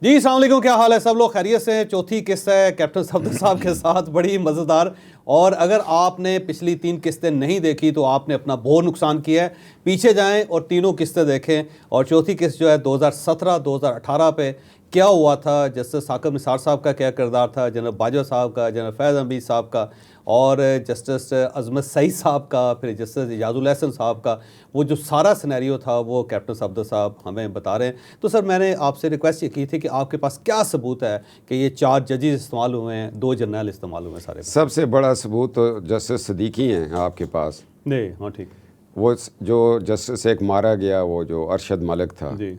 جی السلام علیکم، کیا حال ہے؟ سب لوگ خیریت سے ہیں؟ چوتھی قسط ہے کیپٹن صفدر صاحب کے ساتھ، بڑی مزیدار. اور اگر آپ نے پچھلی 3 قسطیں نہیں دیکھی تو آپ نے اپنا بہت نقصان کیا ہے. پیچھے جائیں اور تینوں قسطیں دیکھیں. اور چوتھی قسط جو ہے 2017-2018 پہ کیا ہوا تھا، جسٹس ثاقب نثار صاحب کا کیا کردار تھا، جنرل باجوہ صاحب کا، جنرل فیض حمید صاحب کا، اور جسٹس عظمت سعید صاحب کا، پھر جسٹس اعجاز الحسن صاحب کا. وہ جو سارا سینیریو تھا وہ کیپٹن صفدر صاحب ہمیں بتا رہے ہیں. تو سر میں نے آپ سے ریکویسٹ یہ کی تھی کہ آپ کے پاس کیا ثبوت ہے کہ یہ 4 ججز استعمال ہوئے ہیں، 2 جرنیل استعمال ہوئے ہیں سارے؟ سب سے بڑا ثبوت تو جسٹس صدیقی ہیں آپ کے پاس. جی ہاں ٹھیک. وہ جو جسٹس ایک مارا گیا، وہ جو ارشد ملک تھا، جی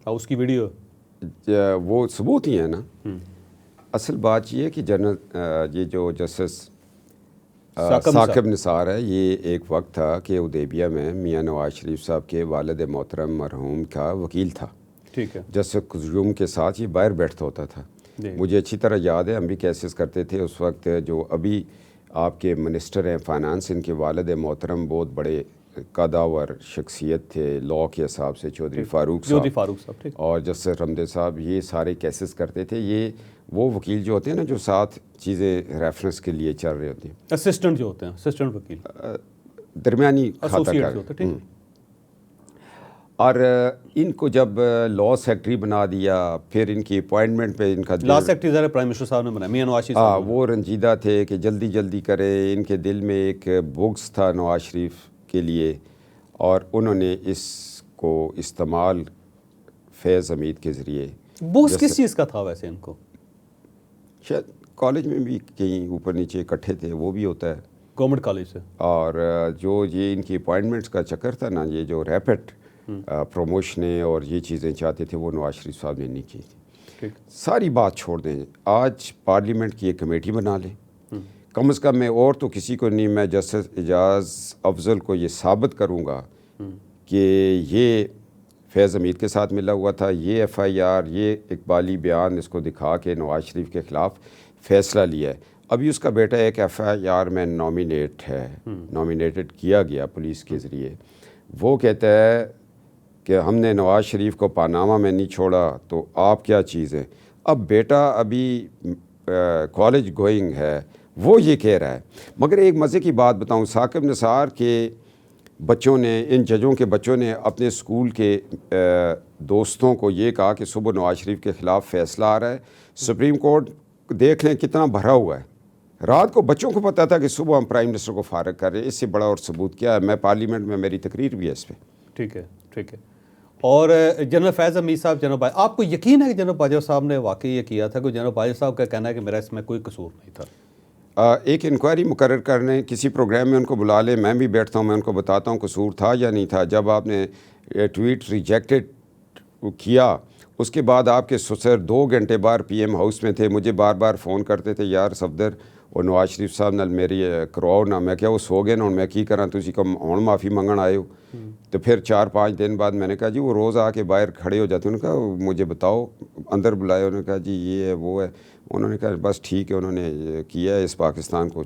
اس کی ویڈیو وہ ثبوت ہی ہے نا. اصل بات یہ ہے کہ جنرل یہ جو جسٹس ثاقب نثار ہے، یہ ایک وقت تھا کہ حدیبیہ میں میاں نواز شریف صاحب کے والد محترم مرحوم کا وکیل تھا. ٹھیک ہے. جسٹس قیوم کے ساتھ یہ باہر بیٹھتا ہوتا تھا. مجھے اچھی طرح یاد ہے، ہم بھی کیسز کرتے تھے اس وقت. جو ابھی آپ کے منسٹر ہیں فائنانس، ان کے والد محترم بہت بڑے قداور شخصیت تھے لاء کے حساب سے، چودھری فاروق صاحب اور جسٹس رمدے صاحب. یہ سارے کیسز کرتے تھے. یہ وہ وکیل جو ہوتے ہیں نا، جو ساتھ چیزیں ریفرنس کے لیے چل رہے ہوتے ہیں، اسسٹنٹ جو ہوتے ہیں، اسسٹنٹ وکیل، درمیانی کھاتہ کار. اور ان کو جب لاء سیکرٹری بنا دیا، پھر ان کی اپوائنٹمنٹ پہ ان کا لاء سیکرٹری ذرا پرائم منسٹر صاحب نے بنایا، میاں نواز شریف صاحب. وہ رنجیدہ تھے کہ جلدی جلدی کرے. ان کے دل میں ایک بغض تھا نواز شریف کے لیے، اور انہوں نے اس کو استعمال فیض حمید کے ذریعے. بغض کس چیز کا تھا ویسے ان کو؟ شاید کالج میں بھی کہیں اوپر نیچے اکٹھے تھے، وہ بھی ہوتا ہے گورنمنٹ کالج سے. اور جو یہ ان کی اپوائنٹمنٹس کا چکر تھا نا، یہ جو ریپڈ پروموشنیں اور یہ چیزیں چاہتے تھے، وہ نواز شریف صاحب نے نہیں کی تھی. ساری بات چھوڑ دیں، آج پارلیمنٹ کی ایک کمیٹی بنا لیں. کم از کم میں اور تو کسی کو نہیں، میں جسٹس اعجاز افضل کو یہ ثابت کروں گا کہ یہ فیض حمید کے ساتھ ملا ہوا تھا. یہ ایف آئی آر، یہ اقبالی بیان اس کو دکھا کے نواز شریف کے خلاف فیصلہ لیا ہے. ابھی اس کا بیٹا ایک ایف آئی آر میں نامینیٹڈ کیا گیا پولیس کے ذریعے. وہ کہتا ہے کہ ہم نے نواز شریف کو پاناما میں نہیں چھوڑا، تو آپ کیا چیز ہیں. اب بیٹا ابھی کالج گوئنگ ہے، وہ یہ کہہ رہا ہے. مگر ایک مزے کی بات بتاؤں، ثاقب نثار کے بچوں نے، ان ججوں کے بچوں نے اپنے اسکول کے دوستوں کو یہ کہا کہ صبح نواز شریف کے خلاف فیصلہ آ رہا ہے. سپریم کورٹ دیکھ لیں کتنا بھرا ہوا ہے. رات کو بچوں کو پتہ تھا کہ صبح ہم پرائم منسٹر کو فارغ کر رہے ہیں. اس سے بڑا اور ثبوت کیا ہے؟ میں پارلیمنٹ میں میری تقریر بھی ہے اس پہ. ٹھیک ہے ٹھیک ہے. اور جنرل فیض حمید صاحب، جنرل آپ کو یقین ہے کہ جنرل باجوہ صاحب نے واقعی یہ کیا تھا؟ کہ جنرل باجوہ صاحب کا کہنا ہے کہ میرا اس میں کوئی قصور نہیں تھا. ایک انکوائری مقرر کرنے، کسی پروگرام میں ان کو بلا لیں، میں بھی بیٹھتا ہوں، میں ان کو بتاتا ہوں قصور تھا یا نہیں تھا. جب آپ نے ٹویٹ ریجیکٹڈ کیا، اس کے بعد آپ کے سسر 2 گھنٹے بعد پی ایم ہاؤس میں تھے، مجھے بار بار فون کرتے تھے، یار صفدر اور نواز شریف صاحب نال میری کرواؤ نا. میں کیا وہ سو گئے نا، میں کی کراں، تسی کو ہن معافی منگن آئے ہو. تو پھر 4-5 دن بعد میں نے کہا جی وہ روز آ کے باہر کھڑے ہو جاتے ہیں. انہوں نے کہا مجھے بتاؤ، اندر بلائے. انہوں نے کہا جی یہ ہے وہ ہے. انہوں نے کہا بس ٹھیک ہے، انہوں نے کیا ہے، اس پاکستان کو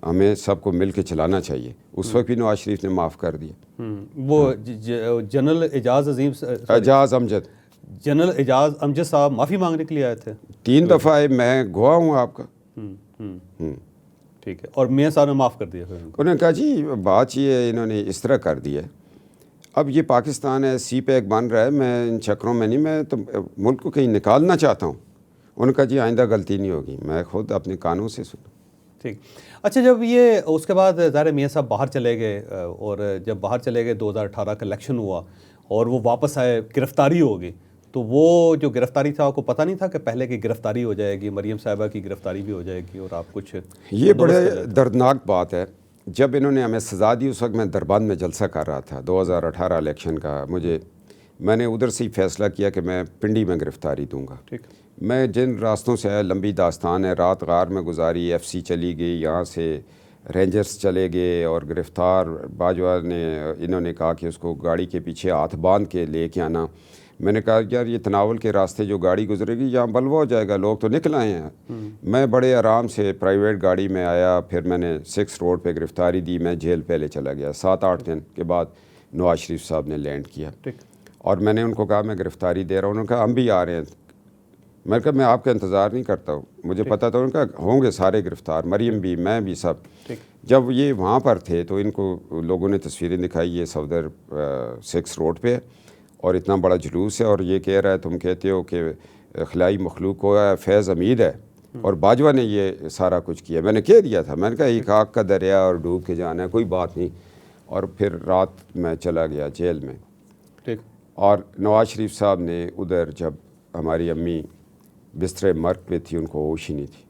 ہمیں سب کو مل کے چلانا چاہیے. اس وقت بھی نواز شریف نے معاف کر دیا. وہ جنرل اعجاز امجد صاحب معافی مانگنے کے لیے آئے تھے 3 دفعہ. میں گواہ ہوں آپ کا. ٹھیک ہے. اور میاں صاحب نے معاف کر دیا. انہوں نے کہا جی بات یہ ہے، انہوں نے اس طرح کر دیا. اب یہ پاکستان ہے، سی پیک بن رہا ہے، میں ان چکروں میں نہیں، میں تو ملک کو کہیں نکالنا چاہتا ہوں. انہوں نے کہا جی آئندہ غلطی نہیں ہوگی. میں خود اپنے کانوں سے سنا. ٹھیک. اچھا، جب یہ اس کے بعد ظاہر میاں صاحب باہر چلے گئے، اور جب باہر چلے گئے 2018 کا الیکشن ہوا اور وہ واپس آئے، گرفتاری ہو گئی. تو وہ جو گرفتاری تھا، آپ کو پتہ نہیں تھا کہ پہلے کی گرفتاری ہو جائے گی، مریم صاحبہ کی گرفتاری بھی ہو جائے گی، اور آپ کچھ یہ بڑے دردناک بات ہے. جب انہوں نے ہمیں سزا دی، اس وقت میں دربند میں جلسہ کر رہا تھا 2018 الیکشن کا. میں نے ادھر سے ہی فیصلہ کیا کہ میں پنڈی میں گرفتاری دوں گا. ٹھیک. میں جن راستوں سے آیا، لمبی داستان ہے. رات غار میں گزاری، ایف سی چلی گئی، یہاں سے رینجرز چلے گئے، اور گرفتار باجوہ نے، انہوں نے کہا کہ اس کو گاڑی کے پیچھے ہاتھ باندھ کے لے کے آنا. میں نے کہا یار یہ تناول کے راستے جو گاڑی گزرے گی، یہاں بلوا ہو جائے گا، لوگ تو نکل آئے ہیں. میں بڑے آرام سے پرائیویٹ گاڑی میں آیا. پھر میں نے 6 روڈ پہ گرفتاری دی. میں جیل پہلے چلا گیا. 7-8 دن کے بعد نواز شریف صاحب نے لینڈ کیا. اور میں نے ان کو کہا میں گرفتاری دے رہا ہوں. انہوں نے کہا ہم بھی آ رہے ہیں. میں نے کہا میں آپ کا انتظار نہیں کرتا ہوں, مجھے پتہ تھا ان کا ہوں گے سارے گرفتار, مریم بھی, میں بھی, سب. جب یہ وہاں پر تھے تو ان کو لوگوں نے تصویریں دکھائی, یہ صفدر 6 روڈ پہ ہے اور اتنا بڑا جلوس ہے, اور یہ کہہ رہا ہے تم کہتے ہو کہ خلائی مخلوق کو فیض امید ہے, اور باجوہ نے یہ سارا کچھ کیا. میں نے کہہ دیا تھا, میں نے کہا ایک آگ کا دریا اور ڈوب کے جانا ہے, کوئی بات نہیں. اور پھر رات میں چلا گیا جیل میں. اور نواز شریف صاحب نے ادھر, جب ہماری امی بستر مرگ پہ تھی, ان کو ہوش ہی نہیں تھی.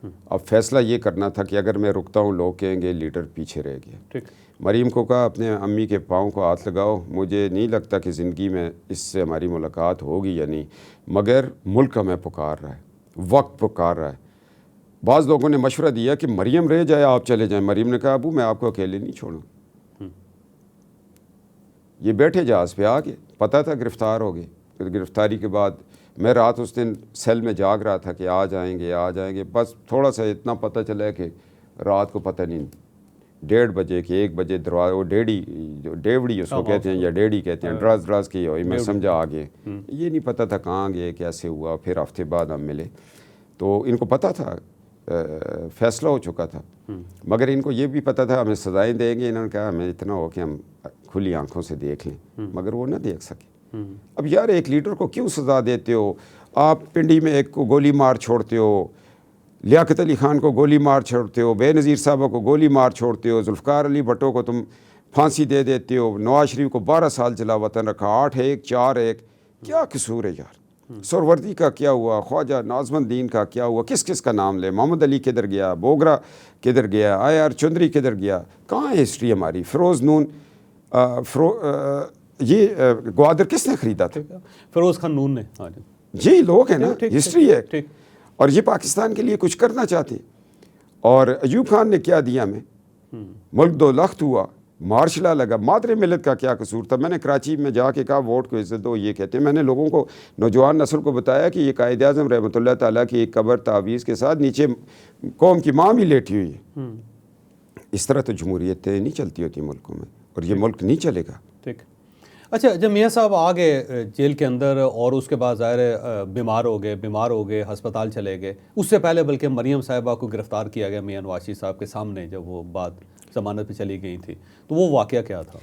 اب فیصلہ یہ کرنا تھا کہ اگر میں رکتا ہوں لوگ کہیں گے لیڈر پیچھے رہ گیا. مریم کو کہا اپنے امی کے پاؤں کو ہاتھ لگاؤ, مجھے نہیں لگتا کہ زندگی میں اس سے ہماری ملاقات ہوگی یا نہیں, مگر ملک ہمیں پکار رہا ہے, وقت پکار رہا ہے. بعض لوگوں نے مشورہ دیا کہ مریم رہ جائے, آپ چلے جائیں. مریم نے کہا ابو میں آپ کو اکیلے نہیں چھوڑوں. یہ بیٹھے جہاز پہ آ گئے, پتہ تھا گرفتار ہو گئے. گرفتاری کے بعد میں رات اس دن سیل میں جاگ رہا تھا کہ آ جائیں گے آ جائیں گے. بس تھوڑا سا اتنا پتہ چلا کہ رات کو پتہ نہیں 1:30 بجے کہ 1 بجے دروازہ, وہ ڈیوڑی اس کو کہتے ہیں یا ڈیڈی کہتے ہیں, ڈراز کی ہوئی, میں سمجھا آگے. یہ نہیں پتہ تھا کہاں گئے کیسے ہوا. پھر ہفتے بعد ہم ملے تو ان کو پتہ تھا فیصلہ ہو چکا تھا, مگر ان کو یہ بھی پتہ تھا ہمیں سزائیں دیں گے. انہوں نے کہا ہمیں اتنا ہو کہ ہم کھلی آنکھوں سے دیکھ لیں, مگر وہ نہ دیکھ سکے. اب یار ایک لیڈر کو کیوں سزا دیتے ہو آپ؟ پنڈی میں ایک کو گولی مار چھوڑتے ہو, لیاقت علی خان کو گولی مار چھوڑتے ہو, بے نظیر صاحبہ کو گولی مار چھوڑتے ہو, ذوالفقار علی بھٹو کو تم پھانسی دے دیتے ہو, نواز شریف کو 12 سال جلا وطن رکھا, 8-1 4-1. کیا قصور ہے یار؟ سروردی کا کیا ہوا, خواجہ ناظم الدین کا کیا ہوا, کس کس کا نام لے, محمد علی کدھر گیا, بوگرا کدھر گیا, آر چودھری کدھر گیا, کہاں ہے ہسٹری ہماری؟ فیروز نون یہ گوادر کس نے خریدا تھا؟ فیروز خان نون نے. جی لوگ ہیں نا, ہسٹری ہے. اور یہ پاکستان کے لیے کچھ کرنا چاہتے. اور ایوب خان نے کیا دیا ہمیں؟ ملک 2 لخت ہوا, مارشلہ لگا. مادر ملت کا کیا قصور تھا؟ میں نے کراچی میں جا کے کہا ووٹ کو عزت دو, یہ کہتے ہیں. میں نے لوگوں کو, نوجوان نسل کو بتایا کہ یہ قائد اعظم رحمۃ اللہ تعالیٰ کی ایک قبر تعویذ کے ساتھ نیچے قوم کی ماں بھی لیٹی ہوئی ہے. اس طرح تو جمہوریتیں نہیں چلتی ہوتی ملکوں میں, اور یہ ملک نہیں چلے گا. ٹھیک. اچھا, جب میاں صاحب آ گئے جیل کے اندر اور اس کے بعد ظاہر بیمار ہو گئے, ہسپتال چلے گئے, اس سے پہلے بلکہ مریم صاحبہ کو گرفتار کیا گیا میاں نواز شریف صاحب کے سامنے, جب وہ بات ضمانت پہ چلی گئی تھی, تو وہ واقعہ کیا تھا؟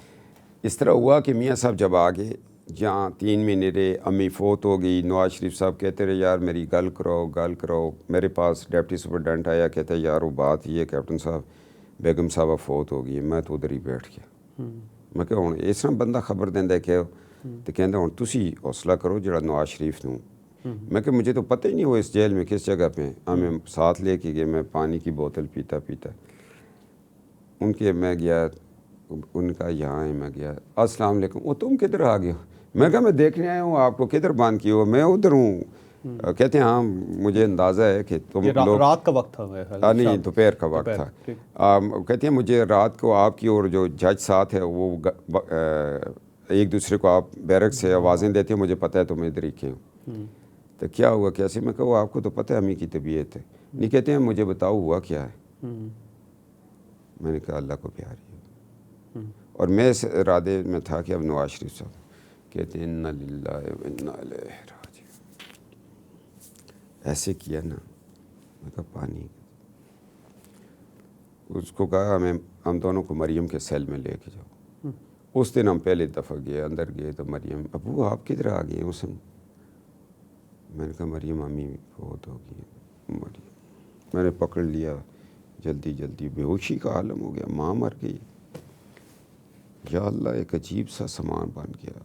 اس طرح ہوا کہ میاں صاحب جب آ گئے, جہاں 3 مہینے رہے, امی فوت ہو گئی, نواز شریف صاحب کہتے رہے یار میری گل کرو. میرے پاس ڈپٹی سپرڈنٹ آیا, کہتا ہے یار وہ بات یہ ہے کیپٹن صاحب بیگم صاحبہ فوت ہو گئی. میں تو ادھر ہی بیٹھ گیا. میں کہ ہوں اس طرح بندہ خبر دینا کہ تو کہتا ہوں تسی حوصلہ کرو جڑا نواز شریف نوں. میں کہ مجھے تو پتہ ہی نہیں وہ اس جیل میں کس جگہ پہ. ہمیں ساتھ لے کے گئے, میں پانی کی بوتل پیتا ان کے, میں گیا ان کا یہاں ہے, میں گیا السلام علیکم, وہ تم کدھر آ گئے ہو؟ میں کہا میں دیکھنے آیا ہوں آپ کو, کدھر باندھ کی ہو؟ میں ادھر ہوں. کہتے ہیں ہاں مجھے اندازہ ہے کہ تم لوگ, رات کا وقت تھا, نہیں دوپہر کا وقت تھا. کہتے ہیں مجھے رات کو آپ کی اور جو جج ساتھ ہے وہ ایک دوسرے کو آپ بیرک سے آوازیں دیتے ہیں, مجھے پتہ ہے تم ادھر ہی کے ہو. تو کیا ہوا کیسے؟ میں کہا وہ آپ کو تو پتہ ہے امی کی طبیعت ہے. نہیں, کہتے ہیں مجھے بتاؤ ہوا کیا ہے. میں نے کہا اللہ کو پیاری ہے. اور میں اس ارادے میں تھا کہ اب نواز شریف صاحب کہتے ہیں انا للہ و انا الیہ راجعون. ایسے کیا نا, میں کہا پانی. اس کو کہا ہم دونوں کو مریم کے سیل میں لے کے جاؤ. اس دن ہم پہلے دفعہ گئے, اندر گئے تو مریم, ابو آپ کدھر آ گئے اس دن؟ میں نے کہا مریم امی بہت ہو گئی. میں نے پکڑ لیا, جلدی بے ہوشی کا عالم ہو گیا, ماں مر گئی. یا اللہ, ایک عجیب سا سامان بن گیا,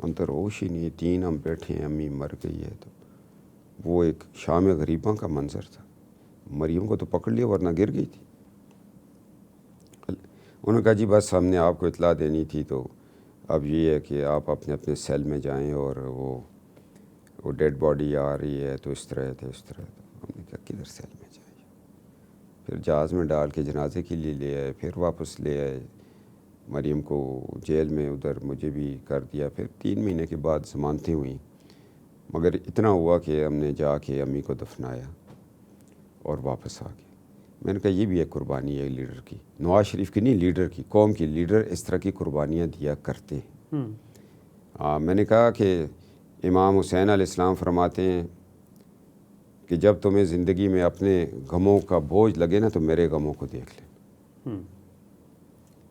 اندر ہوش ہی نہیں. 3 ہم بیٹھے ہیں, امی مر گئی ہے. تو وہ ایک شام غریباں کا منظر تھا. مریم کو تو پکڑ لیا ورنہ گر گئی تھی. انہوں نے کہا جی بس ہم نے آپ کو اطلاع دینی تھی, تو اب یہ ہے کہ آپ اپنے اپنے سیل میں جائیں, اور وہ ڈیڈ باڈی آ رہی ہے, تو اس طرح ہے. ہم نے کہا کدھر سیل میں جائیں؟ پھر جہاز میں ڈال کے جنازے کے لیے لے آئے, پھر واپس لے آئے مریم کو جیل میں, ادھر مجھے بھی کر دیا. پھر 3 مہینے کے بعد ضمانتیں ہوئیں, مگر اتنا ہوا کہ ہم نے جا کے امی کو دفنایا اور واپس آ گئے. میں نے کہا یہ بھی ایک قربانی ہے لیڈر کی, نواز شریف کی نہیں, لیڈر کی, قوم کی. لیڈر اس طرح کی قربانیاں دیا کرتے ہیں. میں نے کہا کہ امام حسین علیہ السلام فرماتے ہیں کہ جب تمہیں زندگی میں اپنے غموں کا بوجھ لگے نا تو میرے غموں کو دیکھ لیں.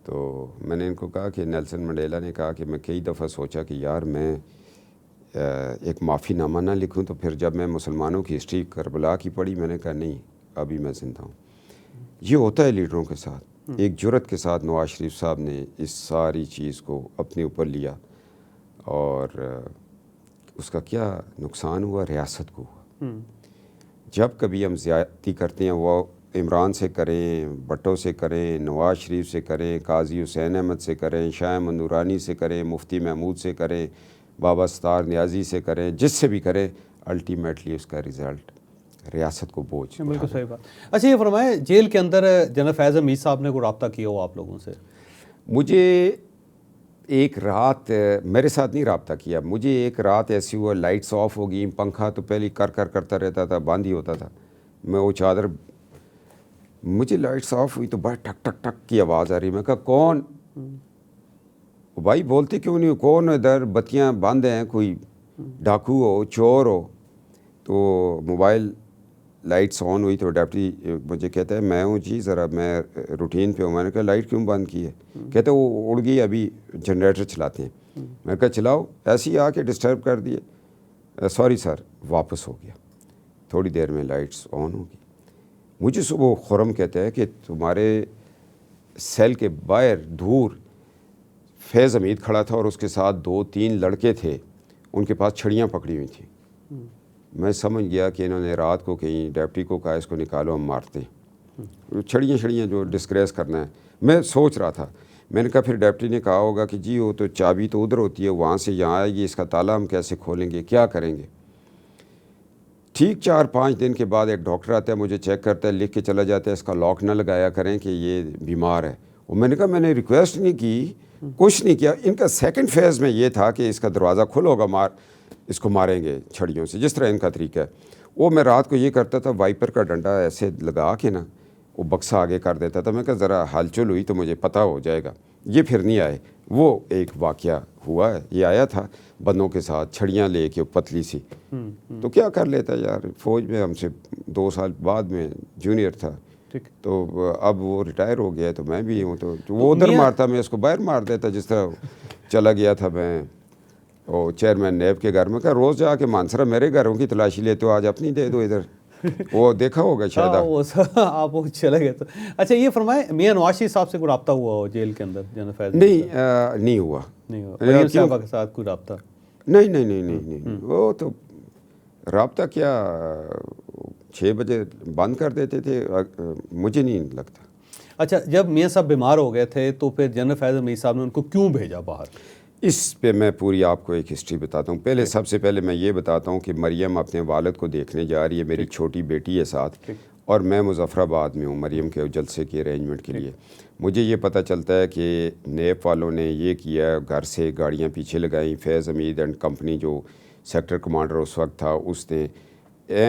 تو میں نے ان کو کہا کہ نیلسن منڈیلا نے کہا کہ میں کئی دفعہ سوچا کہ یار میں ایک معافی نامہ نہ لکھوں, تو پھر جب میں مسلمانوں کی ہسٹری کربلا کی پڑھی میں نے کہا نہیں ابھی میں زندہ ہوں. یہ ہوتا ہے لیڈروں کے ساتھ. ایک جرت کے ساتھ نواز شریف صاحب نے اس ساری چیز کو اپنے اوپر لیا, اور اس کا کیا نقصان ہوا, ریاست کو ہوا. جب کبھی ہم زیادتی کرتے ہیں وہ عمران سے کریں, بھٹو سے کریں, نواز شریف سے کریں, قاضی حسین احمد سے کریں, شاہ احمد نورانی سے کریں, مفتی محمود سے کریں, بابا ستار نیازی سے کریں, جس سے بھی کریں, الٹیمیٹلی اس کا رزلٹ ریاست کو بوجھ. بالکل صحیح بات. اچھا یہ فرمائیں, جیل کے اندر جنرل فیض حمید صاحب نے کوئی رابطہ کیا ہو آپ لوگوں سے؟ مجھے ایک رات, میرے ساتھ نہیں رابطہ کیا, مجھے ایک رات ایسی ہوا لائٹس آف ہو گئی, پنکھا تو پہلے کرتا رہتا تھا, بند ہی ہوتا تھا, میں وہ چادر, مجھے لائٹس آف ہوئی تو بڑا ٹک ٹک ٹک کی آواز آ رہی. میں کہا کون؟ بھائی بولتے کیوں نہیں ہو, کون ادھر, بتیاں بند ہیں, کوئی ڈاکو ہو, چور ہو. تو موبائل لائٹس آن ہوئی تو ڈیپٹی مجھے کہتا ہے میں ہوں جی, ذرا میں روٹین پہ ہوں. میں نے کہا لائٹ کیوں بند کی ہے؟ کہتے وہ اڑ گئی, ابھی جنریٹر چلاتے ہیں. میں نے کہا چلاؤ, ایسے ہی آ کے ڈسٹرب کر دیے. سوری سر, واپس ہو گیا. تھوڑی دیر میں لائٹس آن ہوگی. مجھے صبح خرم کہتا ہے کہ تمہارے سیل کے باہر دور فیض حمید کھڑا تھا اور اس کے ساتھ 2-3 لڑکے تھے, ان کے پاس چھڑیاں پکڑی ہوئی تھیں. میں سمجھ گیا کہ انہوں نے رات کو کہیں ڈیپٹی کو کہا اس کو نکالو ہم مارتے ہیں, چھڑیاں جو ڈسکریس کرنا ہے. میں سوچ رہا تھا, میں نے کہا پھر ڈیپٹی نے کہا ہوگا کہ جی وہ تو چابی تو ادھر ہوتی ہے, وہاں سے یہاں آئے گی, اس کا تالا ہم کیسے کھولیں گے, کیا کریں گے. ٹھیک 4-5 دن کے بعد ایک ڈاکٹر آتا ہے, مجھے چیک کرتا ہے, لکھ کے چلا جاتا ہے اس کا لاک نہ لگایا کریں کہ یہ بیمار ہے. اور میں نے کہا میں نے ریکویسٹ نہیں کی, کچھ نہیں کیا. ان کا سیکنڈ فیز میں یہ تھا کہ اس کا دروازہ کھل ہوگا, اس کو ماریں گے چھڑیوں سے, جس طرح ان کا طریقہ ہے. وہ میں رات کو یہ کرتا تھا, وائپر کا ڈنڈا ایسے لگا کے نا وہ بکسا آگے کر دیتا تھا. میں کہا ذرا ہلچل ہوئی تو مجھے پتہ ہو جائے گا. یہ پھر نہیں آئے. وہ ایک واقعہ ہوا ہے, یہ آیا تھا بندوں کے ساتھ چھڑیاں لے کے پتلی سی, تو کیا کر لیتا یار. فوج میں ہم سے 2 سال بعد میں جونیئر تھا, تو اب وہ ریٹائر ہو گیا تو میں بھی ہوں, تو وہ ادھر مارتا میں اس کو باہر مار دیتا. جس طرح چلا گیا تھا میں وہ چیئرمین نیب کے گھر میں, کہا روز جا کے مانسرا میرے گھروں کی تلاشی لیتے ہو, آج اپنی دے دو ادھر. وہ دیکھا ہوگا شاید آپ وہ چلے گئے تو. اچھا یہ فرمائیں, میاں نواز شریف صاحب سے کوئی رابطہ ہوا ہو جیل کے اندر جنرل فیض؟ نہیں ہوا. مریم صاحبہ کے ساتھ کوئی رابطہ؟ نہیں, وہ تو رابطہ کیا, 6 بجے بند کر دیتے تھے, مجھے نہیں لگتا. اچھا جب میاں صاحب بیمار ہو گئے تھے تو پھر جنرل فیض حمید صاحب نے ان کو کیوں بھیجا باہر؟ اس پہ میں پوری آپ کو ایک ہسٹری بتاتا ہوں. پہلے سب سے پہلے میں یہ بتاتا ہوں کہ مریم اپنے والد کو دیکھنے جا رہی ہے, میری چھوٹی بیٹی ہے ساتھ, اور میں مظفر آباد میں ہوں مریم کے جلسے کی ارینجمنٹ کے لیے. مجھے یہ پتہ چلتا ہے کہ نیب والوں نے یہ کیا, گھر سے گاڑیاں پیچھے لگائیں. فیض حمید اینڈ کمپنی جو سیکٹر کمانڈر اس وقت تھا, اس نے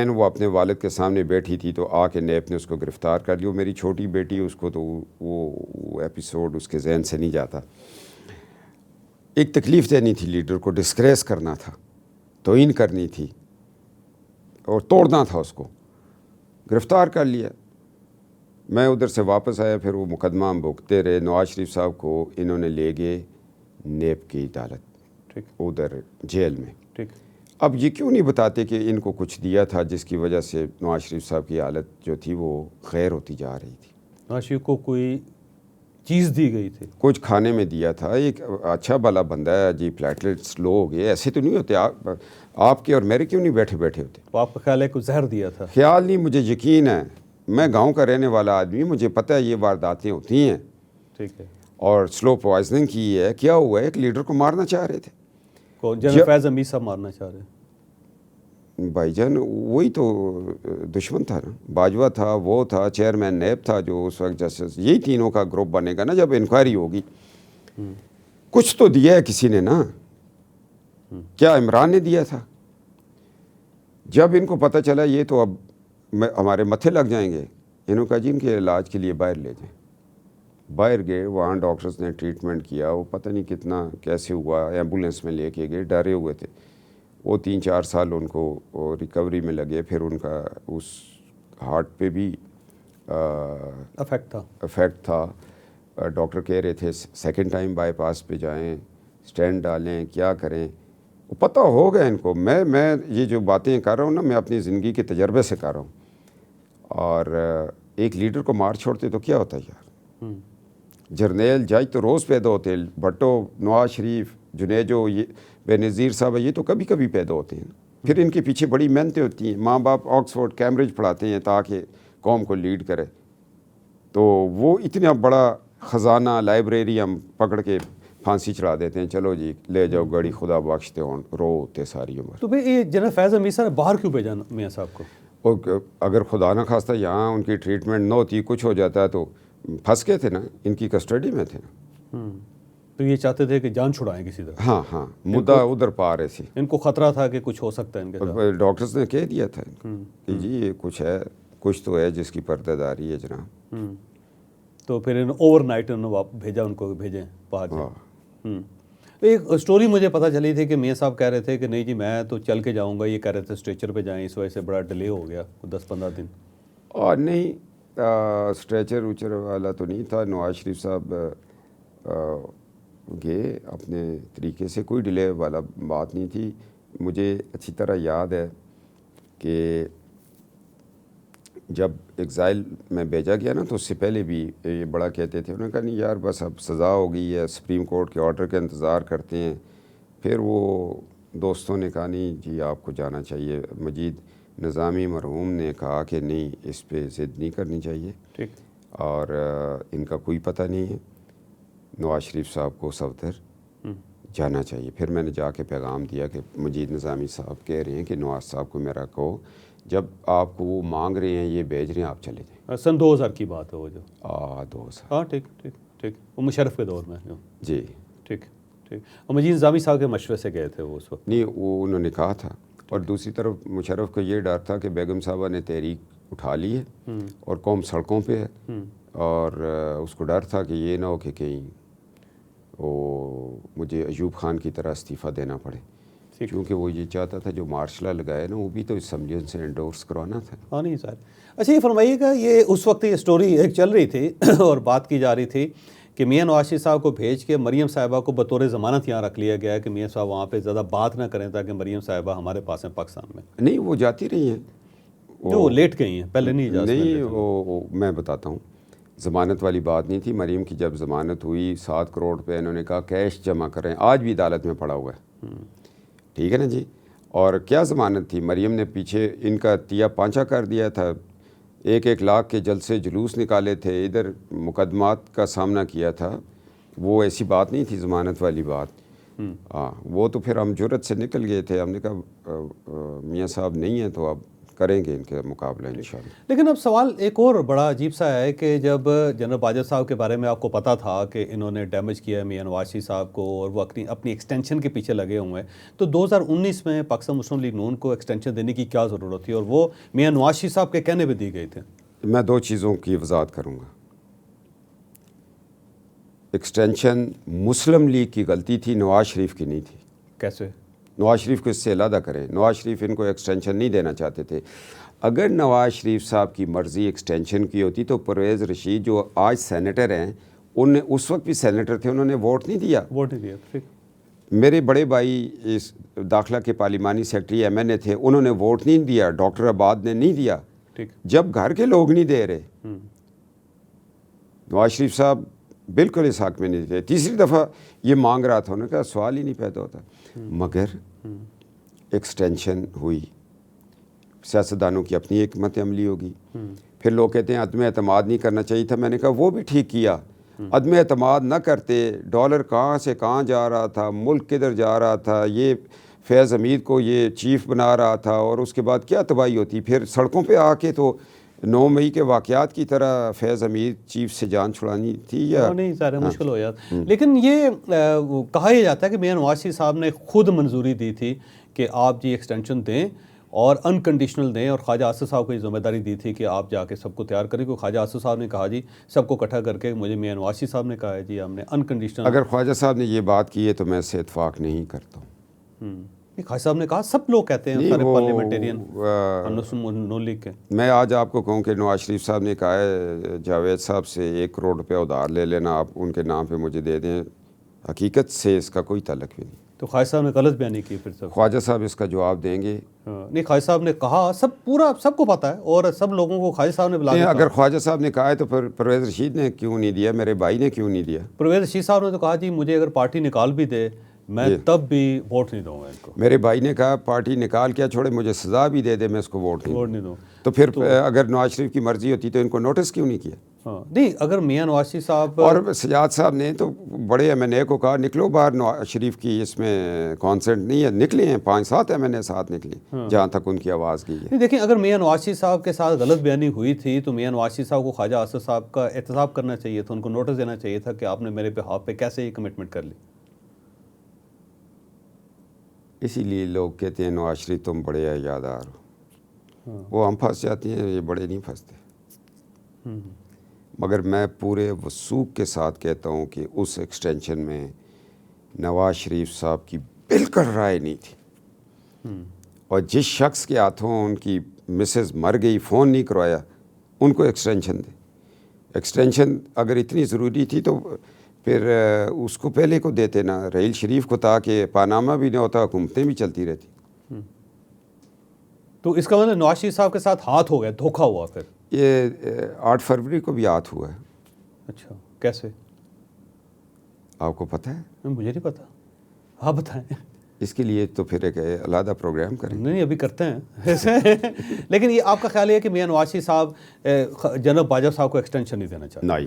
وہ اپنے والد کے سامنے بیٹھی تھی تو آ کے نیب نے اس کو گرفتار کر لیا. میری چھوٹی بیٹی, اس کو تو وہ ایپیسوڈ اس کے ذہن سے نہیں جاتا. ایک تکلیف دینی تھی لیڈر کو, ڈسکریس کرنا تھا, توہین کرنی تھی اور توڑنا تھا, اس کو گرفتار کر لیا. میں ادھر سے واپس آیا, پھر وہ مقدمہ ہم بھگتے رہے. نواز شریف صاحب کو انہوں نے لے گئے نیب کی عدالت, ادھر جیل میں. اب یہ کیوں نہیں بتاتے کہ ان کو کچھ دیا تھا جس کی وجہ سے نواز شریف صاحب کی حالت جو تھی وہ خیر ہوتی جا رہی تھی. نواز شریف کو کوئی چیز دی گئی تھی, کچھ کھانے میں دیا تھا. ایک اچھا بھلا بندہ ہے جی, پلیٹلیٹس لو ہو گئے, ایسے تو نہیں ہوتے. آپ کے اور میرے کیوں نہیں بیٹھے ہوتے؟ تو آپ کا خیال ہے کوئی زہر دیا تھا؟ خیال نہیں, مجھے یقین ہے, میں گاؤں کا رہنے والا آدمی, مجھے پتہ ہے یہ وارداتیں ہوتی ہیں. ٹھیک ہے. اور سلو پوائزننگ کی ہے. کیا ہوا ہے, ایک لیڈر کو مارنا چاہ رہے تھے. جنرل فیض حمید صاحب مارنا چاہ رہے ہیں؟ بھائی جان وہی تو دشمن تھا نا, باجوہ تھا, وہ تھا, چیئرمین نیب تھا جو اس وقت جسٹس, یہی تینوں کا گروپ بنے گا نا جب انکوائری ہوگی. کچھ تو دیا ہے کسی نے نا. کیا عمران نے دیا تھا؟ جب ان کو پتہ چلا یہ تو اب ہمارے متھے لگ جائیں گے, انہوں کہا جی ان کے علاج کے لیے باہر لے جائیں. باہر گئے, وہاں ڈاکٹرز نے ٹریٹمنٹ کیا, وہ پتہ نہیں کتنا کیسے ہوا, ایمبولینس میں لے کے گئے, ڈرے ہوئے تھے. وہ 3-4 سال ان کو ریکوری میں لگے. پھر ان کا اس ہارٹ پہ بھی افیکٹ تھا. ڈاکٹر کہہ رہے تھے سیکنڈ ٹائم بائی پاس پہ جائیں, اسٹینڈ ڈالیں, کیا کریں. پتہ ہو گیا ان کو. میں یہ جو باتیں کر رہا ہوں نا, میں اپنی زندگی کے تجربے سے کر رہا ہوں. اور ایک لیڈر کو مار چھوڑتے تو کیا ہوتا ہے یار. جرنیل جج تو روز پیدا ہوتے ہیں. بھٹو, نواز شریف, جنیجو, یہ بے نظیر صاحب, یہ تو کبھی کبھی پیدا ہوتے ہیں. پھر ان کے پیچھے بڑی محنتیں ہوتی ہیں. ماں باپ آکسفورڈ کیمبرج پڑھاتے ہیں تاکہ قوم کو لیڈ کرے. تو وہ اتنا بڑا خزانہ لائبریری ہم پکڑ کے پھانسی چڑھا دیتے ہیں. چلو جی لے جاؤ گاڑی, خدا بخشتے ہوں, رو ہوتے ساری عمر. تو بھائی یہ جنرل فیض حمید صاحب نے باہر کیوں بھیجا میاں صاحب کو؟ اور اگر خدا نہ خواستہ یہاں ان کی ٹریٹمنٹ نہ ہوتی, کچھ ہو جاتا ہے تو پھنس گئے تھے نا, ان کی کسٹڈی میں تھے نا. تو یہ چاہتے تھے کہ جان چھڑائیں کسی طرح. ہاں مدعا ادھر پا رہے تھے. ان کو خطرہ تھا کہ کچھ ہو سکتا ہے ان کے ساتھ. ڈاکٹرز نے کہہ دیا تھا کہ جی یہ کچھ ہے, کچھ تو ہے جس کی پردہ داری ہے جناب. تو پھر اوور نائٹ انہوں نے بھیجا, ان کو بھیجیں باہر. ایک سٹوری مجھے پتہ چلی تھی کہ میاں صاحب کہہ رہے تھے کہ نہیں جی میں تو چل کے جاؤں گا, یہ کہہ رہے تھے اسٹریچر پہ جائیں, اس وجہ سے بڑا ڈیلے ہو گیا 10-15 دن. اور نہیں, اسٹریچر وچر والا تو نہیں تھا. نواز شریف صاحب گئے اپنے طریقے سے, کوئی ڈیلے والا بات نہیں تھی. مجھے اچھی طرح یاد ہے کہ جب ایگزائل میں بھیجا گیا نا, تو اس سے پہلے بھی یہ بڑا کہتے تھے. انہوں نے کہا نہیں یار بس اب سزا ہو گئی ہے, سپریم کورٹ کے آرڈر کا انتظار کرتے ہیں. پھر وہ دوستوں نے کہا نہیں جی آپ کو جانا چاہیے. مجید نظامی مرحوم نے کہا کہ نہیں اس پہ ضد نہیں کرنی چاہیے, ٹھیک, اور ان کا کوئی پتہ نہیں ہے, نواز شریف صاحب کو صفدر جانا چاہیے. پھر میں نے جا کے پیغام دیا کہ مجید نظامی صاحب کہہ رہے ہیں کہ نواز صاحب کو میرا کہو, جب آپ کو وہ مانگ رہے ہیں, یہ بھیج رہے ہیں, آپ چلے جائیں. سن 2000 کی بات ہے وہ جو 2000. ہاں ٹھیک, وہ مشرف کے دور میں جی ٹھیک. اور مجید نظامی صاحب کے مشورے سے گئے تھے وہ اس وقت؟ نہیں, وہ انہوں نے کہا تھا. اور دوسری طرف مشرف کو یہ ڈر تھا کہ بیگم صاحبہ نے تحریک اٹھا لی ہے اور قوم سڑکوں پہ ہے, اور اس کو ڈر تھا کہ یہ نہ ہو کہ کہیں وہ مجھے ایوب خان کی طرح استعفیٰ دینا پڑے. کیونکہ وہ یہ چاہتا تھا جو مارشل لا لگایا نا, وہ بھی تو اسمبلیوں سے انڈورس کروانا تھا. ہاں نہیں سر. اچھا یہ فرمائیے گا, یہ اس وقت یہ سٹوری ایک چل رہی تھی اور بات کی جا رہی تھی کہ میاں نواز شریف صاحب کو بھیج کے مریم صاحبہ کو بطور ضمانت یہاں رکھ لیا گیا ہے کہ میاں صاحب وہاں پہ زیادہ بات نہ کریں تاکہ مریم صاحبہ ہمارے پاس ہیں پاکستان میں. نہیں, وہ جاتی رہی ہیں, وہ لیٹ گئی ہیں, پہلے نہیں اجازت. نہیں, وہ میں بتاتا ہوں, ضمانت والی بات نہیں تھی. مریم کی جب ضمانت ہوئی 7 کروڑ پہ انہوں نے کہا کیش جمع کریں, آج بھی عدالت میں پڑا ہوا ہے. ٹھیک ہے نا جی. اور کیا ضمانت تھی؟ مریم نے پیچھے ان کا تیا پانچا کر دیا تھا, 1 لاکھ کے جلسے جلوس نکالے تھے, ادھر مقدمات کا سامنا کیا تھا. وہ ایسی بات نہیں تھی ضمانت والی بات. ہاں, وہ تو پھر ہم جرت سے نکل گئے تھے. ہم نے کہا میاں صاحب نہیں ہیں تو اب کریں گے ان کے مقابلہ انشاءاللہ. لیکن اب سوال ایک اور بڑا عجیب سا ہے کہ جب جنرل باجوہ صاحب کے بارے میں آپ کو پتا تھا کہ انہوں نے ڈیمیج کیا ہے میاں نواز شریف صاحب کو اور وہ اپنی ایکسٹینشن کے پیچھے لگے ہوئے ہیں, تو 2019 میں پاکستان مسلم لیگ نون کو ایکسٹینشن دینے کی کیا ضرورت تھی, اور وہ میاں نواز شریف صاحب کے کہنے پہ دی گئی تھے؟ میں 2 چیزوں کی وضاحت کروں گا. ایکسٹینشن مسلم لیگ کی غلطی تھی, نواز شریف کی نہیں تھی. کیسے؟ نواز شریف کو اس سے علیحدہ کریں. نواز شریف ان کو ایکسٹینشن نہیں دینا چاہتے تھے. اگر نواز شریف صاحب کی مرضی ایکسٹینشن کی ہوتی تو پرویز رشید جو آج سینیٹر ہیں, ان نے اس وقت بھی سینیٹر تھے, انہوں نے ووٹ نہیں دیا. ٹھیک. میرے بڑے بھائی اس داخلہ کے پارلیمانی سیکرٹری MNA تھے, انہوں نے ووٹ نہیں دیا. ڈاکٹر عباد نے نہیں دیا. جب گھر کے لوگ نہیں دے رہے, نواز شریف صاحب بالکل اس حق میں نہیں تھے. تیسری دفعہ یہ مانگ رہا تھا, انہوں نے کہا سوال ہی نہیں پیدا ہوتا. مگر ایکسٹینشن ہوئی. سیاستدانوں کی اپنی حکمت عملی ہوگی. پھر لوگ کہتے ہیں عدم اعتماد نہیں کرنا چاہیے تھا. میں نے کہا وہ بھی ٹھیک کیا. عدم اعتماد نہ کرتے, ڈالر کہاں سے کہاں جا رہا تھا, ملک کدھر جا رہا تھا, یہ فیض حمید کو یہ چیف بنا رہا تھا, اور اس کے بعد کیا تباہی ہوتی. پھر سڑکوں پہ آ کے تو 9 مئی کے واقعات کی طرح فیض حمید چیف سے جان چھڑانی تھی یا نہیں؟ سارے مشکل ہو جاتا. لیکن یہ کہا یہ جاتا ہے کہ میاں نواز شریف صاحب نے خود منظوری دی تھی کہ آپ جی ایکسٹینشن دیں اور انکنڈیشنل دیں, اور خواجہ آصف صاحب کو یہ ذمہ داری دی تھی کہ آپ جا کے سب کو تیار کریں. کیونکہ خواجہ آصف صاحب نے کہا جی سب کو اکٹھا کر کے مجھے میاں نواز شریف صاحب نے کہا ہے جی ہم نے انکنڈیشنل. اگر خواجہ صاحب نے یہ بات کی ہے تو میں اس سے اتفاق نہیں کرتا ہوں. خواجہ صاحب نے کہا, سب لوگ کہتے ہیں, نہیں سارے وہ پارلیمنٹیرین نون لیگ کے. میں آج آپ کو کہوں کہ نواز شریف صاحب نے کہا ہے جاوید صاحب سے 1 کروڑ روپے ادھار لے لینا, آپ ان کے نام پہ مجھے دے دیں, حقیقت سے اس کا کوئی تعلق بھی نہیں. تو خواجہ صاحب نے غلط بیانی کی پھر سب. خواجہ صاحب اس کا جواب دیں گے. نہیں, خواجہ صاحب نے کہا, سب کو پتہ ہے, اور سب لوگوں کو خواجہ صاحب نے بلا کے اگر خواجہ صاحب نے کہا ہے تو پھر پرویز رشید نے کیوں نہیں دیا, میرے بھائی نے کیوں نہیں دیا؟ پرویز رشید صاحب نے تو کہا جی مجھے اگر پارٹی نکال بھی دے میں تب بھی ووٹ نہیں دوں گا ان کو. میرے بھائی نے کہا پارٹی نکال کیا چھوڑے, مجھے سزا بھی دے دے, میں اس کو ووٹ نہیں دوں. تو پھر اگر نواز شریف کی مرضی ہوتی تو ان کو نوٹس کیوں نہیں کیا؟ نہیں, اگر میاں نواز شریف صاحب اور سجاد صاحب نے تو بڑے ایم این اے کو کہا نکلو باہر, نواز شریف کی اس میں کانسنٹ نہیں ہے, نکلے ہیں 5-7 ایم این اے ساتھ نکلے جہاں تک ان کی آواز گئی ہے. دیکھیں, اگر میاں نواز شریف صاحب کے ساتھ غلط بیانی ہوئی تھی تو میاں نواز شریف صاحب کو خواجہ آصف صاحب کا احتساب کرنا چاہیے تھا, ان کو نوٹس دینا چاہیے تھا کہ آپ نے میرے بہاف پہ کیسے یہ کمٹمنٹ کر لی. اسی لیے لوگ کہتے ہیں نواز شریف تم بڑے یادار ہو, وہ ہم پھنس جاتے ہیں, یہ بڑے نہیں پھنستے. مگر میں پورے وثوق کے ساتھ کہتا ہوں کہ اس ایکسٹینشن میں نواز شریف صاحب کی بالکل رائے نہیں تھی, اور جس شخص کے ہاتھوں ان کی مسز مر گئی, فون نہیں کروایا, ان کو ایکسٹینشن دے. ایکسٹینشن اگر اتنی ضروری تھی تو پھر اس کو پہلے کو دیتے نا, رحیل شریف کو, تاکہ پاناما بھی نہ ہوتا, حکومتیں بھی چلتی رہتی. تو اس کا مطلب نواز شریف صاحب کے ساتھ ہاتھ ہو گیا, دھوکہ ہوا. پھر یہ 8 فروری کو بھی ہاتھ ہوا ہے. اچھا, کیسے آپ کو پتہ ہے؟ مجھے نہیں پتا, آپ بتائیں. اس کے لیے تو پھر ایک علیحدہ پروگرام کریں. نہیں, ابھی کرتے ہیں. لیکن یہ آپ کا خیال ہے کہ میاں نواز شریف صاحب جنرل باجوہ صاحب کو ایکسٹینشن نہیں دینا چاہتے؟ نہیں,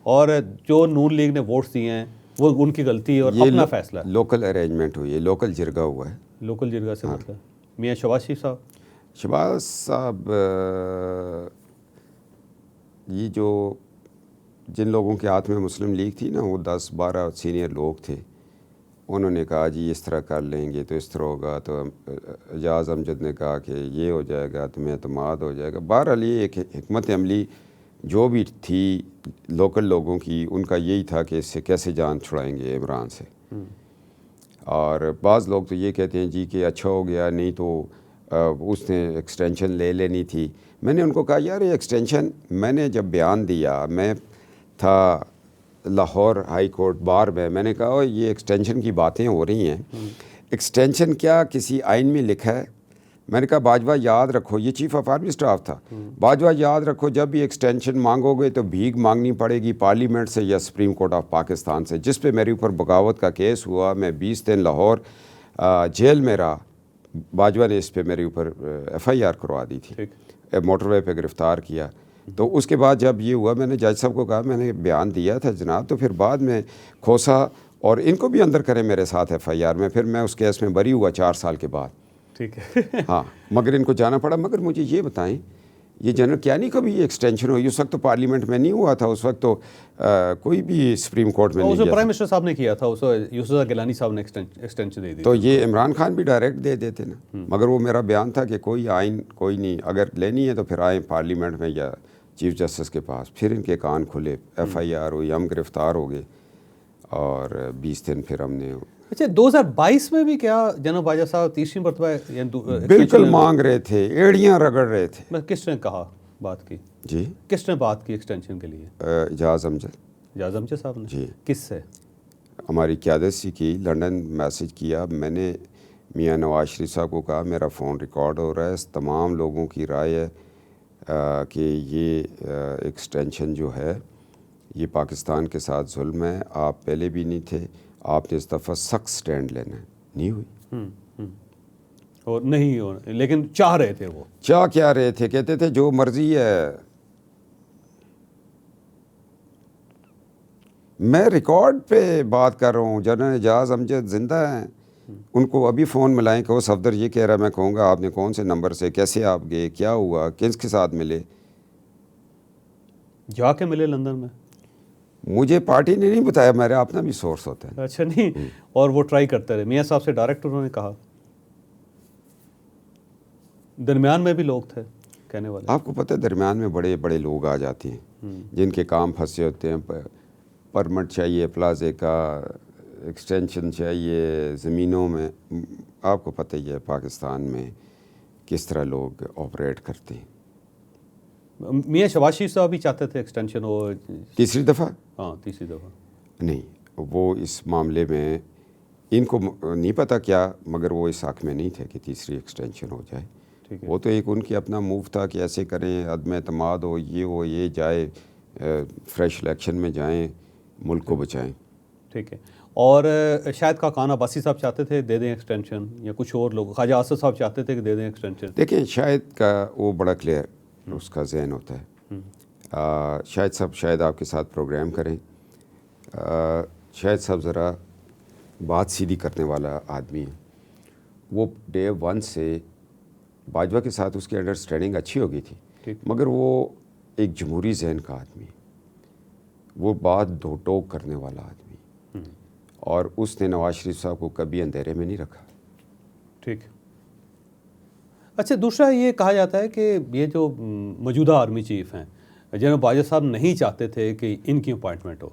اور جو نون لیگ نے ووٹس دیے ہیں وہ ان کی غلطی اور اپنا فیصلہ ہے. لوکل ارینجمنٹ ہوئی ہے, لوکل جرگہ ہوا ہے. لوکل جرگہ سے مطلب میاں شہباز شریف صاحب. شہباز صاحب یہ جو جن لوگوں کے ہاتھ میں مسلم لیگ تھی نا, وہ 10-12 سینئر لوگ تھے, انہوں نے کہا جی اس طرح کر لیں گے تو اس طرح ہوگا. تو اعجاز امجد نے کہا کہ یہ ہو جائے گا, تمہیں اعتماد ہو جائے گا. بہرحال یہ ایک حکمت عملی جو بھی تھی لوکل لوگوں کی, ان کا یہی تھا کہ اس سے کیسے جان چھڑائیں گے عمران سے. اور بعض لوگ تو یہ کہتے ہیں جی کہ اچھا ہو گیا, نہیں تو اس نے ایکسٹینشن لے لینی تھی. میں نے ان کو کہا یار یہ ایکسٹینشن, میں نے جب بیان دیا, میں تھا لاہور ہائی کورٹ بار میں نے کہا یہ ایکسٹینشن کی باتیں ہو رہی ہیں, ایکسٹینشن کیا کسی آئین میں لکھا ہے؟ میں نے کہا باجوہ یاد رکھو, یہ چیف آف آرمی اسٹاف تھا, باجوہ یاد رکھو جب بھی ایکسٹینشن مانگو گے تو بھیک مانگنی پڑے گی پارلیمنٹ سے یا سپریم کورٹ آف پاکستان سے. جس پہ میرے اوپر بغاوت کا کیس ہوا, میں 20 دن لاہور جیل میں رہا, باجوہ نے اس پہ میرے اوپر FIR کروا دی تھی, موٹر وے پہ گرفتار کیا. تو اس کے بعد جب یہ ہوا, میں نے جج صاحب کو کہا میں نے بیان دیا تھا جناب, تو پھر بعد میں کھوسا اور ان کو بھی اندر کریں میرے ساتھ FIR میں, پھر میں اس کیس میں بری ہوا 4 سال کے بعد. ٹھیک ہے. ہاں, مگر ان کو جانا پڑا. مگر مجھے یہ بتائیں, یہ جنرل کیا نہیں کبھی یہ ایکسٹینشن ہوئی؟ اس وقت تو پارلیمنٹ میں نہیں ہوا تھا, اس وقت تو کوئی بھی سپریم کورٹ میں نہیں گیا. پرائم منسٹر صاحب نے کیا تھا, اس یوسف گیلانی صاحب نے ایکسٹینشن دے دی. تو یہ عمران خان بھی ڈائریکٹ دے دیتے نا, مگر وہ میرا بیان تھا کہ کوئی آئین کوئی نہیں, اگر لینی ہے تو پھر آئیں پارلیمنٹ میں یا چیف جسٹس کے پاس. پھر ان کے کان کھلے, FIR ہوئی, ہم گرفتار ہو گئے, اور 20 دن پھر ہم نے. اچھا, 2022 میں بھی کیا جناب باجوہ صاحب تیسری مرتبہ بالکل مانگ رہے تھے, ایڑیاں رگڑ رہے تھے. کس نے کہا بات کی؟ جی, کس نے بات کی ایکسٹینشن کے لیے؟ اعجاز امجد. اعجاز امجد صاحب نے؟ جی. کس سے؟ ہماری قیادت سے کی, لنڈن میسج کیا. میں نے میاں نواز شریف صاحب کو کہا میرا فون ریکارڈ ہو رہا ہے, تمام لوگوں کی رائے ہے کہ یہ ایکسٹینشن جو ہے یہ پاکستان کے ساتھ ظلم ہے. آپ پہلے بھی نہیں تھے, آپ نے اس دفعہ سخت سٹینڈ لینا ہے. نہیں ہوئی. اور نہیں ہو, لیکن چاہ رہے تھے. وہ چاہ کیا رہے تھے, کہتے تھے جو مرضی ہے. میں ریکارڈ پہ بات کر رہا ہوں, جنرل اعجاز امجد زندہ ہیں, ان کو ابھی فون ملائیں کہ وہ صفدر یہ کہہ رہا ہے. میں کہوں گا آپ نے کون سے نمبر سے, کیسے آپ گئے, کیا ہوا, کس کے ساتھ ملے؟ جا کے ملے لندن میں؟ مجھے پارٹی نے نہیں بتایا, میرا اپنا بھی سورس ہوتا ہے. اچھا, نہیں, اور وہ ٹرائی کرتے رہے. میاں صاحب سے ڈائریکٹ انہوں نے کہا, درمیان میں بھی لوگ تھے کہنے والے. آپ کو پتہ ہے درمیان میں بڑے بڑے لوگ آ جاتے ہیں جن کے کام پھنسے ہوتے ہیں. پرمٹ چاہیے پلازے کا, ایکسٹینشن چاہیے زمینوں میں. آپ کو پتہ ہی ہے پاکستان میں کس طرح لوگ آپریٹ کرتے ہیں. میاں شہباز شریف صاحب بھی چاہتے تھے ایکسٹینشن ہو تیسری دفعہ؟ ہاں تیسری دفعہ. نہیں، وہ اس معاملے میں ان کو نہیں پتہ کیا، مگر وہ اس حق میں نہیں تھے کہ تیسری ایکسٹینشن ہو جائے. وہ تو ایک ان کی اپنا موو تھا کہ ایسے کریں، عدم اعتماد ہو، یہ جائے فریش الیکشن میں جائیں، ملک کو بچائیں. ٹھیک ہے. اور شاید کاکان عباسی صاحب چاہتے تھے دے دیں ایکسٹینشن، یا کچھ اور لوگ، خواجہ آصف صاحب چاہتے تھے کہ دے دیں ایکسٹینشن. دیکھیں شاہد کا وہ بڑا کلیئر اس کا ذہن ہوتا ہے. شاہد صاحب شاید آپ کے ساتھ پروگرام کریں. شاہد صاحب ذرا بات سیدھی کرنے والا آدمی ہے. وہ ڈے ون سے باجوہ کے ساتھ اس کی انڈرسٹینڈنگ اچھی ہو گئی تھی، مگر وہ ایک جمہوری ذہن کا آدمی ہے. وہ بات دو ٹوک کرنے والا آدمی، اور اس نے نواز شریف صاحب کو کبھی اندھیرے میں نہیں رکھا. ٹھیک. اچھا، دوسرا یہ کہا جاتا ہے کہ یہ جو موجودہ آرمی چیف ہیں جنرل باجوہ صاحب نہیں چاہتے تھے کہ ان کی اپوائنٹمنٹ ہو.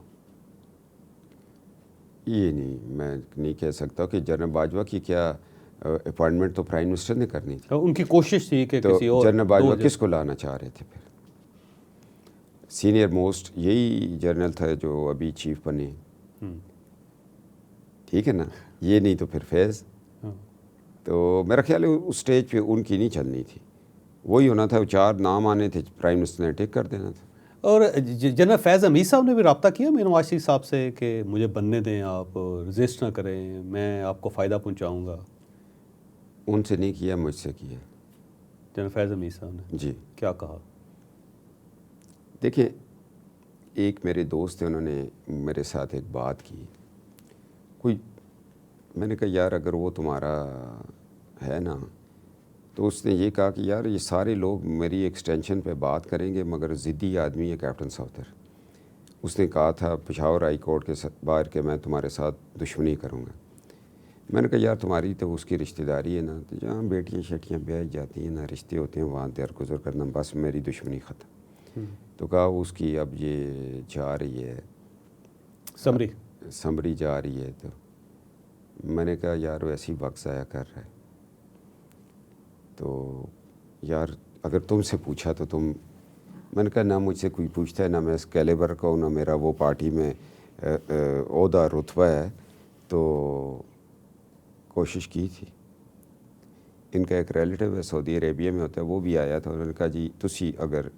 یہ نہیں، میں نہیں کہہ سکتا کہ جنرل باجوہ کی کیا اپوائنٹمنٹ تو پرائم منسٹر نے کرنی تھی. ان کی کوشش تھی کہ تو کسی اور جنرل باجوہ کس کو لانا چاہ رہے تھے؟ پھر سینئر موسٹ یہی جنرل تھا جو ابھی چیف بنے. ٹھیک ہے نا، یہ نہیں تو پھر فیض. تو میرا خیال ہے اس سٹیج پہ ان کی نہیں چلنی تھی، وہی ہونا تھا. 4 نام آنے تھے، پرائم منسٹر نے ٹک کر دینا تھا. اور جنرل فیض حمید صاحب نے بھی رابطہ کیا میاں نواز شریف صاحب سے کہ مجھے بننے دیں، آپ رزسٹ نہ کریں، میں آپ کو فائدہ پہنچاؤں گا. ان سے نہیں کیا، مجھ سے کیا. جنرل فیض حمید صاحب نے جی. کیا کہا؟ دیکھیں، ایک میرے دوست تھے، انہوں نے میرے ساتھ ایک بات کی. میں نے کہا یار اگر وہ تمہارا ہے نا، تو اس نے یہ کہا کہ یار یہ سارے لوگ میری ایکسٹینشن پہ بات کریں گے، مگر ضدی آدمی ہے کیپٹن صفدر. اس نے کہا تھا پشاور ہائی کورٹ کے باہر کہ میں تمہارے ساتھ دشمنی کروں گا. میں نے کہا یار تمہاری تو اس کی رشتہ داری ہے نا، تو جہاں بیٹیاں شیٹیاں بیائی جاتی ہیں نا، رشتے ہوتے ہیں، وہاں درگزر کرنا، بس میری دشمنی ختم. تو کہا اس کی اب یہ جا رہی ہے سمری جا رہی ہے. تو میں نے کہا یار ویسی وقت ضائع کر رہا ہے. تو یار اگر تم سے پوچھا تو تم، میں نے کہا نہ مجھ سے کوئی پوچھتا ہے، نہ میں اس کیلیبر کا ہوں، نہ میرا وہ پارٹی میں عہدہ رتبہ ہے. تو کوشش کی تھی. ان کا ایک ریلیٹیو ہے سعودی عربیہ میں ہوتا ہے، وہ بھی آیا تھا. انہوں نے کہا جی تسی اگر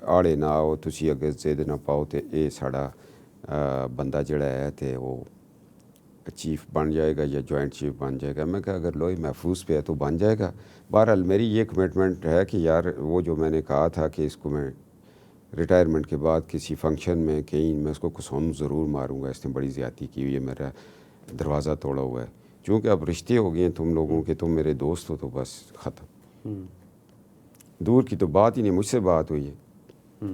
آڑے نہ آؤ، تسی اگر زید نہ پاؤ تو یہ ساڑا بندہ جڑا ہے تو وہ چیف بن جائے گا یا جوائنٹ چیف بن جائے گا. میں کہا اگر لوہی محفوظ پہ ہے تو بن جائے گا. بہرحال میری یہ کمٹمنٹ ہے کہ یار وہ جو میں نے کہا تھا کہ اس کو میں ریٹائرمنٹ کے بعد کسی فنکشن میں کہیں میں اس کو قسم ضرور ماروں گا، اس نے بڑی زیادتی کی ہوئی ہے، میرا دروازہ توڑا ہوا ہے. چونکہ اب رشتے ہو گئے ہیں تم لوگوں کے، تم میرے دوست ہو، تو بس ختم. دور کی تو بات ہی نہیں، مجھ سے بات ہوئی ہے.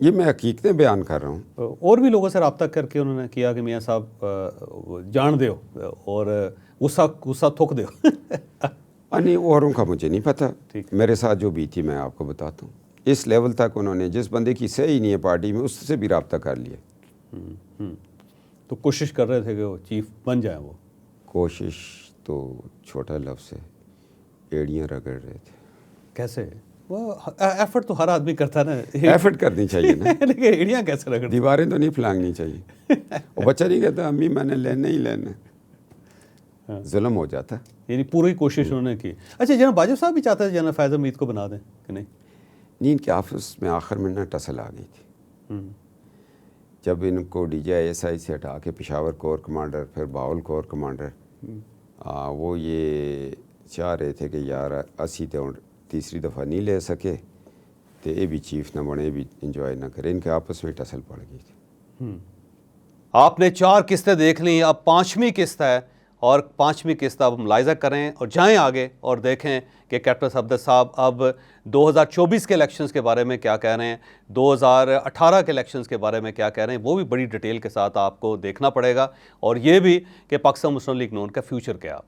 یہ میں حقیقتیں بیان کر رہا ہوں. اور بھی لوگوں سے رابطہ کر کے انہوں نے کیا کہ میاں صاحب جان دیو اور غصہ تھوک دیو. نہیں، اوروں کا مجھے نہیں پتہ، میرے ساتھ جو بھی تھی میں آپ کو بتاتا ہوں. اس لیول تک انہوں نے جس بندے کی صحیح نہیں ہے پارٹی میں، اس سے بھی رابطہ کر لیا. تو کوشش کر رہے تھے کہ وہ چیف بن جائیں. وہ کوشش تو چھوٹا لفظ ہے، ایڑیاں رگڑ رہے تھے. کیسے؟ وہ ایفرٹ تو ہر آدمی کرتا نا. ایفرٹ کرنی چاہیے نا، لیکن ایڑیاں کیسے رگڑ؟ دیواریں تو نہیں پھلانگنی چاہیے. وہ بچہ نہیں کہتا امی میں نے لینا ہی لینا، ظلم ہو جاتا. یعنی پوری کوشش انہوں نے کی. اچھا، جنرل باجوہ صاحب بھی چاہتے تھے جنرل فیض حمید کو بنا دیں کہ نہیں؟ ان کے آفس میں آخر میں نہ ٹسل آ گئی تھی. جب ان کو D G I S I سے ہٹا کے پشاور کور کمانڈر، پھر باول کور کمانڈر، وہ یہ چاہ رہے تھے کہ یار اسی تو تیسری دفعہ نہیں لے سکے تو یہ بھی چیف نہ بنے، بھی انجوائے نہ کرے. ان کے آپس میں ٹسل پڑ گئی تھی. آپ نے 4 قسطیں دیکھ لیں، اب 5ویں قسط ہے، اور 5ویں قسط اب ملاحظہ کریں اور جائیں آگے اور دیکھیں کہ کیپٹن صفدر صاحب اب 2024 کے الیکشنز کے بارے میں کیا کہہ رہے ہیں، 2018 کے الیکشنز کے بارے میں کیا کہہ رہے ہیں. وہ بھی بڑی ڈیٹیل کے ساتھ آپ کو دیکھنا پڑے گا، اور یہ بھی کہ پاکستان مسلم لیگ نون کا فیوچر کیا.